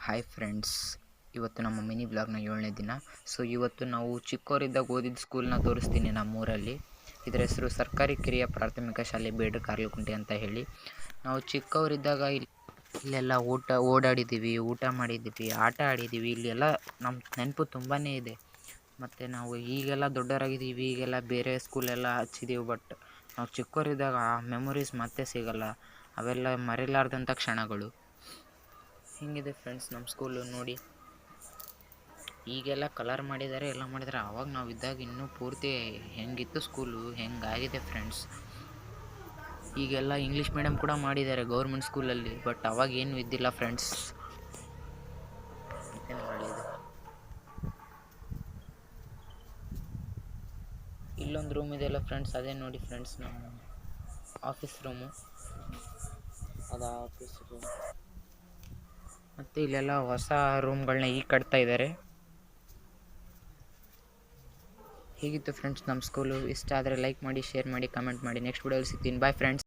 Hi friends, ಇವತ್ತು ನಮ್ಮ mini ಬ್ಲಾಗ್ನ 7ನೇ ದಿನ. ಸೊ ಇವತ್ತು ನಾವು ಚಿಕ್ಕವರಿದ್ದಾಗ ಓದಿದ ಸ್ಕೂಲ್ನ ತೋರಿಸ್ತೀನಿ ನಮ್ಮೂರಲ್ಲಿ. ಇದರ ಹೆಸರು ಸರ್ಕಾರಿ ಕಿರಿಯ ಪ್ರಾಥಮಿಕ ಶಾಲೆ ಬೇಡ್ರ ಕಾರ್ಲಕುಂಟೆ ಅಂತ ಹೇಳಿ. ನಾವು ಚಿಕ್ಕವರಿದ್ದಾಗ ಇಲ್ಲೆಲ್ಲ ಓಡಾಡಿದ್ದೀವಿ, ಊಟ ಮಾಡಿದ್ದೀವಿ, ಆಟ ಆಡಿದ್ದೀವಿ. ಇಲ್ಲೆಲ್ಲ ನಮ್ಮ ನೆನಪು ತುಂಬಾ ಇದೆ. ಮತ್ತು ನಾವು ಈಗೆಲ್ಲ ದೊಡ್ಡವರಾಗಿದ್ದೀವಿ, ಈಗೆಲ್ಲ ಬೇರೆ ಸ್ಕೂಲೆಲ್ಲ ಹಚ್ಚಿದ್ದೀವಿ. ಬಟ್ ನಾವು ಚಿಕ್ಕವರಿದ್ದಾಗ ಆ ಮೆಮೊರೀಸ್ ಮತ್ತೆ ಸಿಗಲ್ಲ. ಅವೆಲ್ಲ ಮರೆಯಲಾರ್ದಂಥ ಕ್ಷಣಗಳು. ಹಿಂಗಿದೆ ಫ್ರೆಂಡ್ಸ್ ನಮ್ಮ ಸ್ಕೂಲು ನೋಡಿ. ಈಗೆಲ್ಲ ಕಲರ್ ಮಾಡಿದ್ದಾರೆ, ಎಲ್ಲ ಮಾಡಿದ್ದಾರೆ. ಆವಾಗ ನಾವು ಇದ್ದಾಗ ಇನ್ನೂ ಪೂರ್ತಿ ಹೆಂಗಿತ್ತು ಸ್ಕೂಲು ಹೆಂಗಾಗಿದೆ ಫ್ರೆಂಡ್ಸ್. ಈಗೆಲ್ಲ ಇಂಗ್ಲೀಷ್ ಮೀಡಿಯಮ್ ಕೂಡ ಮಾಡಿದ್ದಾರೆ ಗೌರ್ಮೆಂಟ್ ಸ್ಕೂಲಲ್ಲಿ. ಬಟ್ ಅವಾಗ ಏನು ಇದ್ದಿಲ್ಲ ಫ್ರೆಂಡ್ಸ್. ಇಲ್ಲೊಂದು ರೂಮ್ ಇದೆಯಲ್ಲ ಫ್ರೆಂಡ್ಸ್, ಅದೇ ನೋಡಿ ಫ್ರೆಂಡ್ಸ್ ನಮ್ಮ ಆಫೀಸ್ ರೂಮು. ಅದು ಆಫೀಸ್ ರೂಮ್. ಮತ್ತು ಇಲ್ಲೆಲ್ಲ ಹೊಸ ರೂಮ್ಗಳನ್ನ ಈಗ ಕಟ್ತಾ ಇದ್ದಾರೆ. ಹೀಗಿತ್ತು ಫ್ರೆಂಡ್ಸ್ ನಮ್ಮ ಸ್ಕೂಲು. ಇಷ್ಟ ಆದರೆ ಲೈಕ್ ಮಾಡಿ, ಶೇರ್ ಮಾಡಿ, ಕಮೆಂಟ್ ಮಾಡಿ. ನೆಕ್ಸ್ಟ್ ವಿಡಿಯೋಲಿ ಸಿಗ್ತೀನಿ. Bye friends.